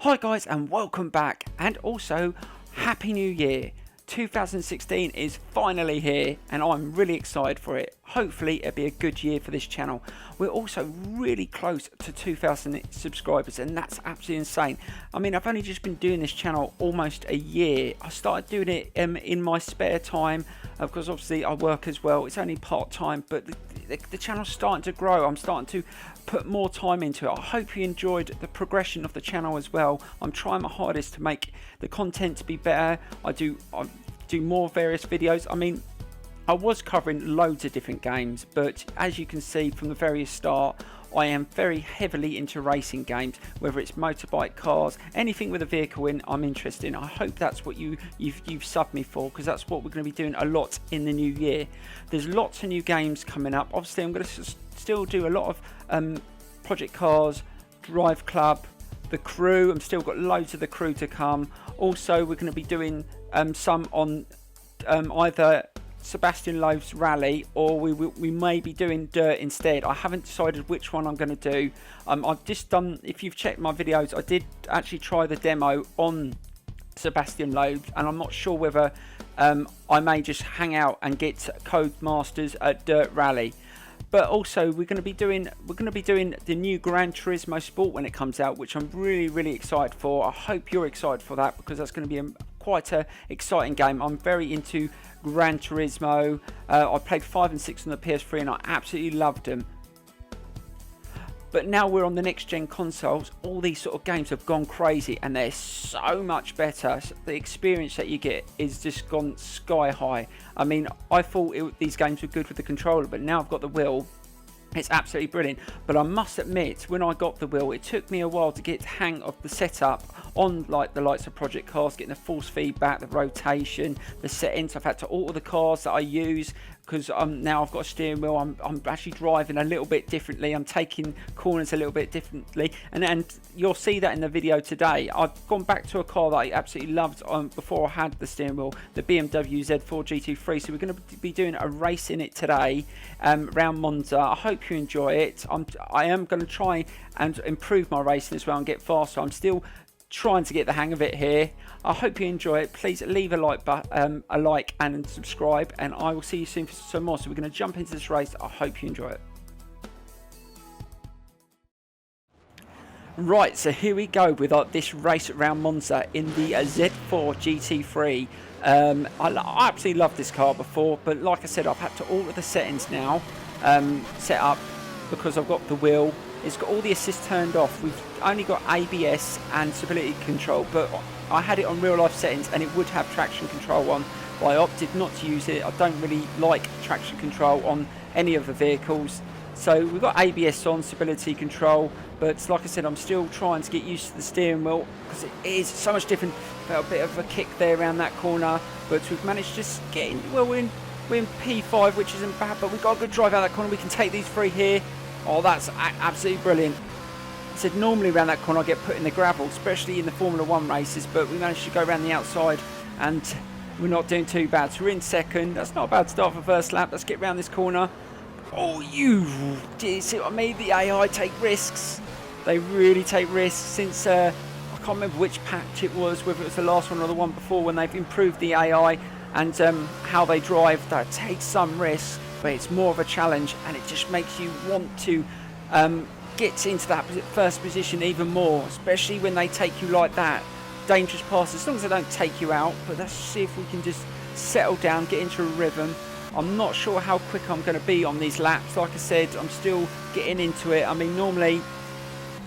Hi guys and welcome back, and also Happy New Year. 2016 is finally here and I'm really excited for it. Hopefully it'll be a good year for this channel. We're also really close to 2,000 subscribers and that's absolutely insane. I mean, I've only just been doing this channel almost a year. I started doing it in my spare time because obviously I work as well. It's only part-time, but the channel's starting to grow. I'm starting to put more time into it. I hope you enjoyed the progression of the channel as well. I'm trying my hardest to make the content to be better. I do more various videos. I mean, I was covering loads of different games, but as you can see from the very start, I am very heavily into racing games, whether it's motorbike, cars, anything with a vehicle in, I'm interested in. I hope that's what you've subbed me for, because that's what we're going to be doing a lot in the new year. There's lots of new games coming up. Obviously, I'm going to still do a lot of Project Cars, Drive Club, the Crew. I'm still got loads of the Crew to come. Also, we're going to be doing some on either Sebastian Loeb's rally, or we may be doing dirt instead. I haven't decided which one I'm going to do. I've just done, if you've checked my videos, I did actually try the demo on Sebastian Loeb, and I'm not sure whether I may just hang out and get Code Masters at Dirt Rally. But also we're going to be doing the new Gran Turismo Sport when it comes out, which I'm really excited for. I hope you're excited for that, because that's going to be quite an exciting game. I'm very into Gran Turismo. I played 5 and 6 on the PS4 and I absolutely loved them. But now we're on the next gen consoles, all these sort of games have gone crazy and they're so much better. So the experience that you get is just gone sky high. I mean, I thought these games were good with the controller, but now I've got the wheel. It's absolutely brilliant. But I must admit, when I got the wheel, it took me a while to get the hang of the setup on like the likes of Project Cars, getting the force feedback, the rotation, the settings. I've had to alter the cars that I use, because now I've got a steering wheel. I'm actually driving a little bit differently. I'm taking corners a little bit differently, and you'll see that in the video today. I've gone back to a car that I absolutely loved before I had the steering wheel, the BMW Z4 GT3. So we're going to be doing a race in it today around Monza. I hope you enjoy it. I am going to try and improve my racing as well and get faster. I'm still trying to get the hang of it here. I hope you enjoy it. Please leave a like and subscribe, and I will see you soon for some more. So we're going to jump into this race. I hope you enjoy it. Right, so here we go with this race around Monza in the Z4 GT3. I absolutely loved this car before, but like I said, I've had to alter the settings now, set up, because I've got the wheel. It's got all the assists turned off. We've only got ABS and stability control, but I had it on real life settings and it would have traction control on, but I opted not to use it. I don't really like traction control on any of the vehicles. So we've got ABS on, stability control, but like I said, I'm still trying to get used to the steering wheel, because it is so much different. Felt a bit of a kick there around that corner, but we've managed to just get in. Well, we're in P5, which isn't bad, but we've got a good drive out that corner. We can take these three here. Oh, that's absolutely brilliant. I said normally around that corner I get put in the gravel, especially in the Formula 1 races, but we managed to go around the outside and we're not doing too bad. So we're in second. That's not a bad start for first lap. Let's get around this corner. Oh, you see what I mean? The AI take risks. They really take risks. Since I can't remember which patch it was, whether it was the last one or the one before, when they've improved the AI and how they drive, that takes some risks. But it's more of a challenge, and it just makes you want to get into that first position even more, especially when they take you like that. Dangerous passes, as long as they don't take you out. But let's see if we can just settle down, get into a rhythm. I'm not sure how quick I'm going to be on these laps. Like I said, I'm still getting into it. I mean, normally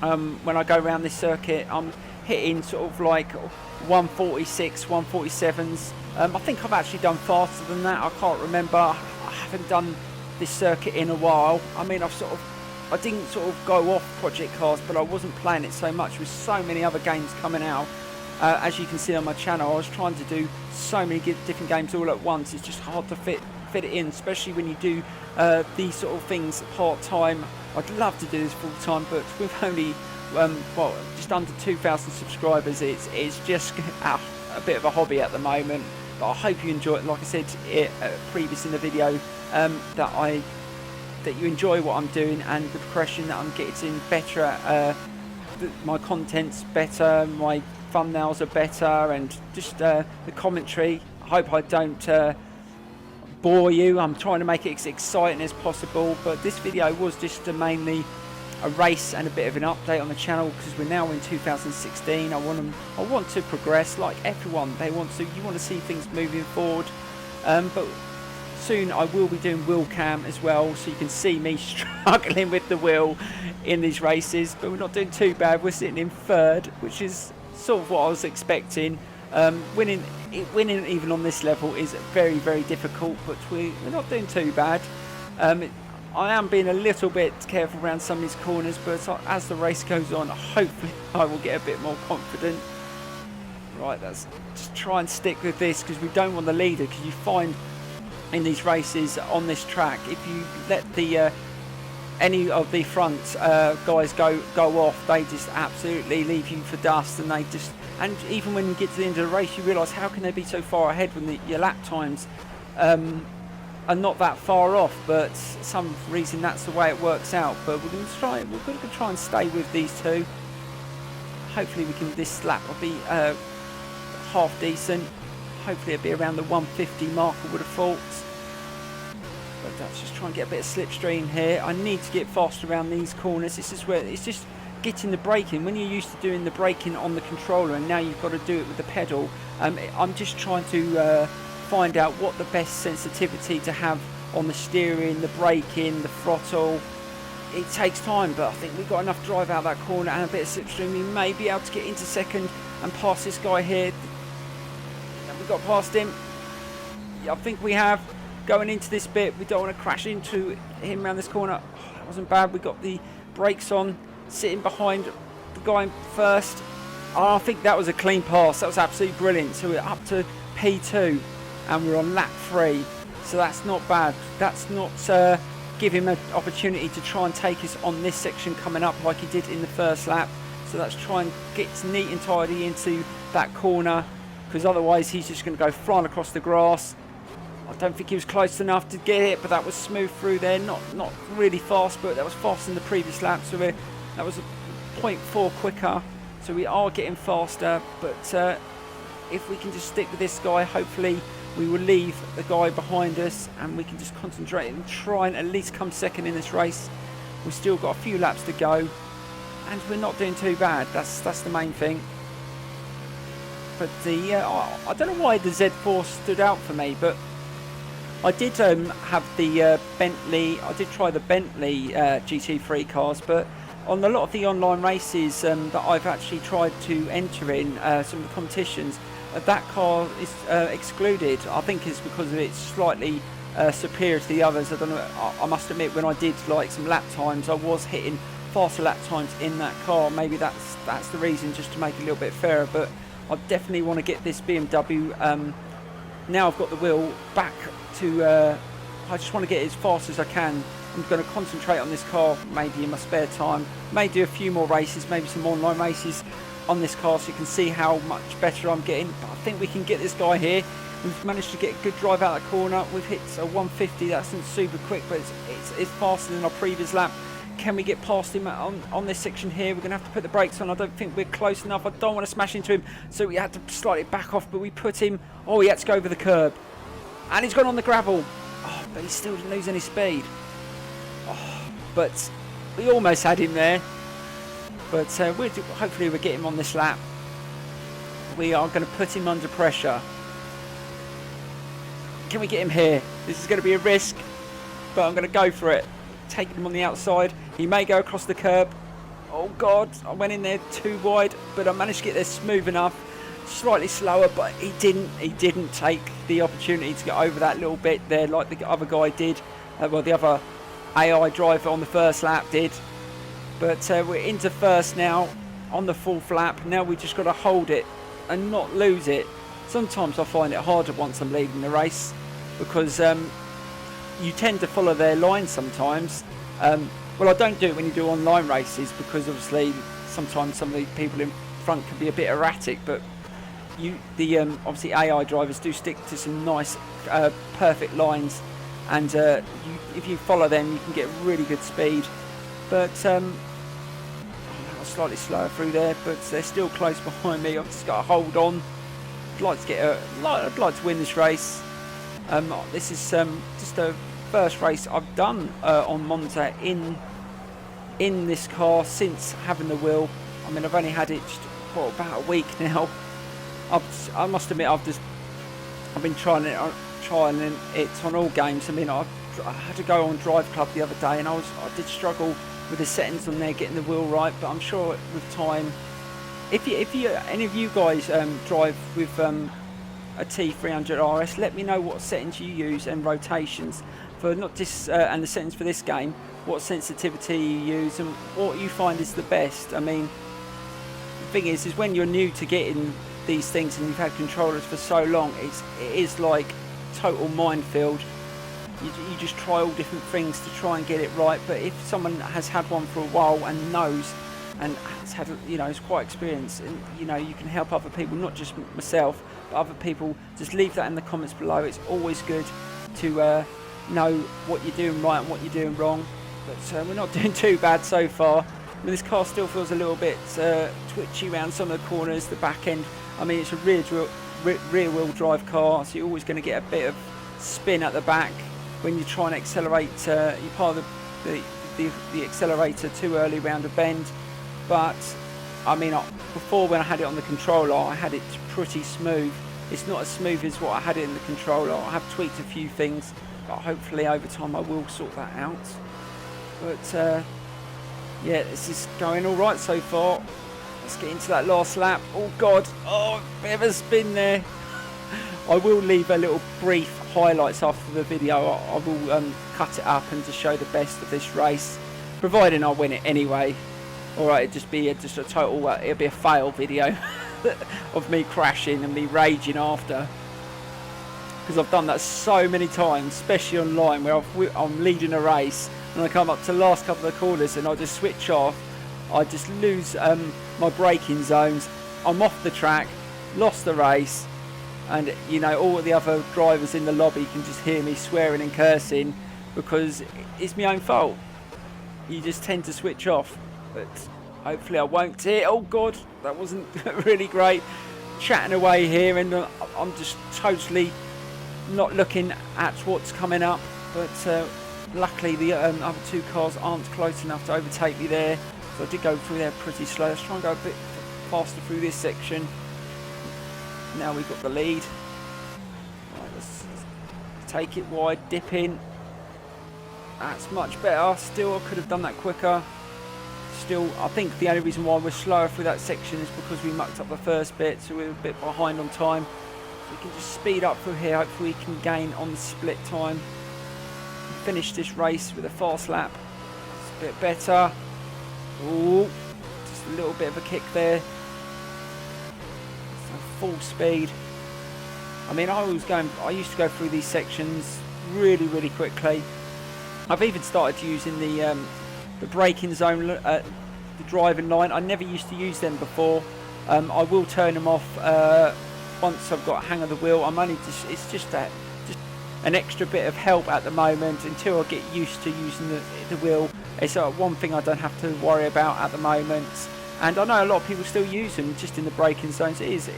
when I go around this circuit, I'm hitting sort of like 146, 147s. I think I've actually done faster than that. I can't remember. I haven't done this circuit in a while. I mean, I didn't sort of go off Project Cars, but I wasn't playing it so much with so many other games coming out. As you can see on my channel, I was trying to do so many different games all at once. It's just hard to fit it in, especially when you do these sort of things part-time. I'd love to do this full-time, but with only well, just under 2,000 subscribers, it's just a bit of a hobby at the moment. But I hope you enjoy it. Like I said previous in the video, that you enjoy what I'm doing and the progression that I'm getting better at my content's better, my thumbnails are better, and just the commentary. I hope I don't bore you. I'm trying to make it as exciting as possible, but this video was just mainly a race and a bit of an update on the channel, because we're now in 2016. I want to progress like everyone. You want to see things moving forward, but soon I will be doing wheel cam as well, so you can see me struggling with the wheel in these races. But we're not doing too bad. We're sitting in third, which is sort of what I was expecting. Winning even on this level is very, very difficult, but we're not doing too bad. I am being a little bit careful around some of these corners, but as the race goes on, hopefully I will get a bit more confident. Right, let's just try and stick with this, because we don't want the leader, because you find in these races on this track, if you let the any of the front guys go off, they just absolutely leave you for dust, and even when you get to the end of the race, you realise how can they be so far ahead when your lap times are not that far off. But some reason that's the way it works out. But we're going to try and stay with these two. Hopefully this lap will be half decent. Hopefully it'll be around the 150 mark, I would have thought. But let's just try and get a bit of slipstream here. I need to get faster around these corners. This is where it's just getting the braking. When you're used to doing the braking on the controller, and now you've got to do it with the pedal, I'm just trying to find out what the best sensitivity to have on the steering, the braking, the throttle. It takes time, but I think we've got enough drive out that corner and a bit of slipstream. We may be able to get into second and pass this guy here. Have we got past him? Yeah, I think we have. Going into this bit, we don't want to crash into him around this corner. Oh, that wasn't bad. We got the brakes on, sitting behind the guy first. Oh, I think that was a clean pass. That was absolutely brilliant. So we're up to P2 and we're on lap 3. So that's not bad. That's not give him an opportunity to try and take us on this section coming up like he did in the first lap. So let's try and get neat and tidy into that corner, because otherwise he's just going to go flying across the grass. I don't think he was close enough to get it, but that was smooth through there. Not really fast, but that was faster than the previous lap. So that was a 0.4 quicker. So we are getting faster, but if we can just stick with this guy, hopefully we will leave the guy behind us, and we can just concentrate and try and at least come second in this race. We've still got a few laps to go, and we're not doing too bad. That's the main thing. But I don't know why the Z4 stood out for me, but I did have the Bentley. I did try the Bentley GT3 cars, but on a lot of the online races that I've actually tried to enter in some of the competitions, that car is excluded. I think it's because it's slightly superior to the others. I don't know. I must admit, when I did like some lap times, I was hitting faster lap times in that car. Maybe that's the reason, just to make it a little bit fairer. But I definitely want to get this BMW. Now I've got the wheel back to. I just want to get it as fast as I can. I'm going to concentrate on this car maybe in my spare time. May do a few more races, maybe some online races on this car, so you can see how much better I'm getting. But I think we can get this guy here. We've managed to get a good drive out of the corner. We've hit a 150. That's not super quick, but it's faster than our previous lap. Can we get past him on this section here? We're going to have to put the brakes on. I don't think we're close enough. I don't want to smash into him, so we had to slightly back off, but we put him. Oh, he had to go over the curb, and he's gone on the gravel. Oh, but he still didn't lose any speed. Oh, but we almost had him there. But hopefully we'll get him on this lap. We are going to put him under pressure. Can we get him here? This is going to be a risk, but I'm going to go for it. Taking him on the outside. He may go across the curb. Oh God, I went in there too wide, but I managed to get there smooth enough. Slightly slower, but he didn't take the opportunity to get over that little bit there like the other guy did. Well, the other AI driver on the first lap did. But we're into first now on the fourth lap. Now we just got to hold it and not lose it. Sometimes I find it harder once I'm leaving the race, because you tend to follow their line sometimes. Well, I don't do it when you do online races, because obviously sometimes some of the people in front can be a bit erratic, but obviously AI drivers do stick to some nice perfect lines, and if you follow them you can get really good speed. But that was slightly slower through there, but they're still close behind me. I've just got to hold on. I'd like to win this race. This is just the first race I've done on Monza in this car since having the wheel. I mean, I've only had it for about a week now. I must admit, I've been trying it on all games. I mean, I had to go on Drive Club the other day, and I did struggle with the settings on there, getting the wheel right. But I'm sure with time, if any of you guys drive with a T300RS, let me know what settings you use and rotations for not just and the settings for this game. What sensitivity you use and what you find is the best. I mean, the thing is when you're new to getting these things and you've had controllers for so long, it is like total minefield. You just try all different things to try and get it right. But if someone has had one for a while and knows and has had, is quite experienced, and you can help other people, not just myself, but other people. Just leave that in the comments below. It's always good to know what you're doing right and what you're doing wrong. But we're not doing too bad so far. I mean, this car still feels a little bit twitchy around some of the corners, the back end. I mean, it's a rear wheel drive car, so you're always going to get a bit of spin at the back when you try and accelerate. You pile the accelerator too early around a bend. But I mean, before when I had it on the controller, I had it pretty smooth. It's not as smooth as what I had it in the controller. I have tweaked a few things, but hopefully over time I will sort that out. But yeah, this is going all right so far. Let's get into that last lap. Oh God, oh, bit of a spin there. I will leave a little brief highlights after the video. I will cut it up and just show the best of this race, providing I win it anyway. Alright, it'll just be just a total, it'll be a fail video of me crashing and me raging after. Because I've done that so many times, especially online, where I'm leading a race and I come up to the last couple of corners and I just switch off. I just lose my braking zones. I'm off the track, lost the race, and all the other drivers in the lobby can just hear me swearing and cursing because it's my own fault. You just tend to switch off. But hopefully I won't hit. Oh God, that wasn't really great. Chatting away here, and I'm just totally not looking at what's coming up. But luckily the other two cars aren't close enough to overtake me there. So I did go through there pretty slow. Let's try and go a bit faster through this section. Now we've got the lead. Right, let's take it wide, dip in. That's much better. Still, I could have done that quicker. Still, I think the only reason why we're slower through that section is because we mucked up the first bit, so we're a bit behind on time. We can just speed up through here. Hopefully we can gain on the split time. Finish this race with a fast lap. It's a bit better. Ooh, just a little bit of a kick there. So full speed. I mean, I used to go through these sections really quickly. I've even started using the braking zone, the driving line. I never used to use them before. I will turn them off once I've got a hang of the wheel. It's just an extra bit of help at the moment until I get used to using the wheel. It's one thing I don't have to worry about at the moment. And I know a lot of people still use them just in the braking zones. It is,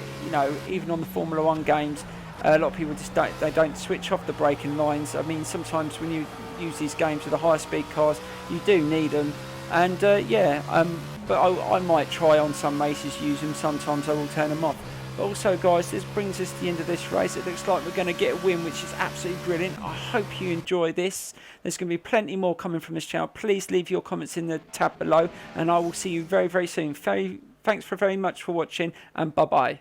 even on the Formula 1 games, a lot of people just don't switch off the braking lines. I mean, sometimes when you use these games with the higher speed cars, you do need them. And but I might try on some races use them. Sometimes I will turn them off. But also, guys, this brings us to the end of this race. It looks like we're going to get a win, which is absolutely brilliant. I hope you enjoy this. There's going to be plenty more coming from this channel. Please leave your comments in the tab below, and I will see you very soon. Thanks very much for watching, and bye-bye.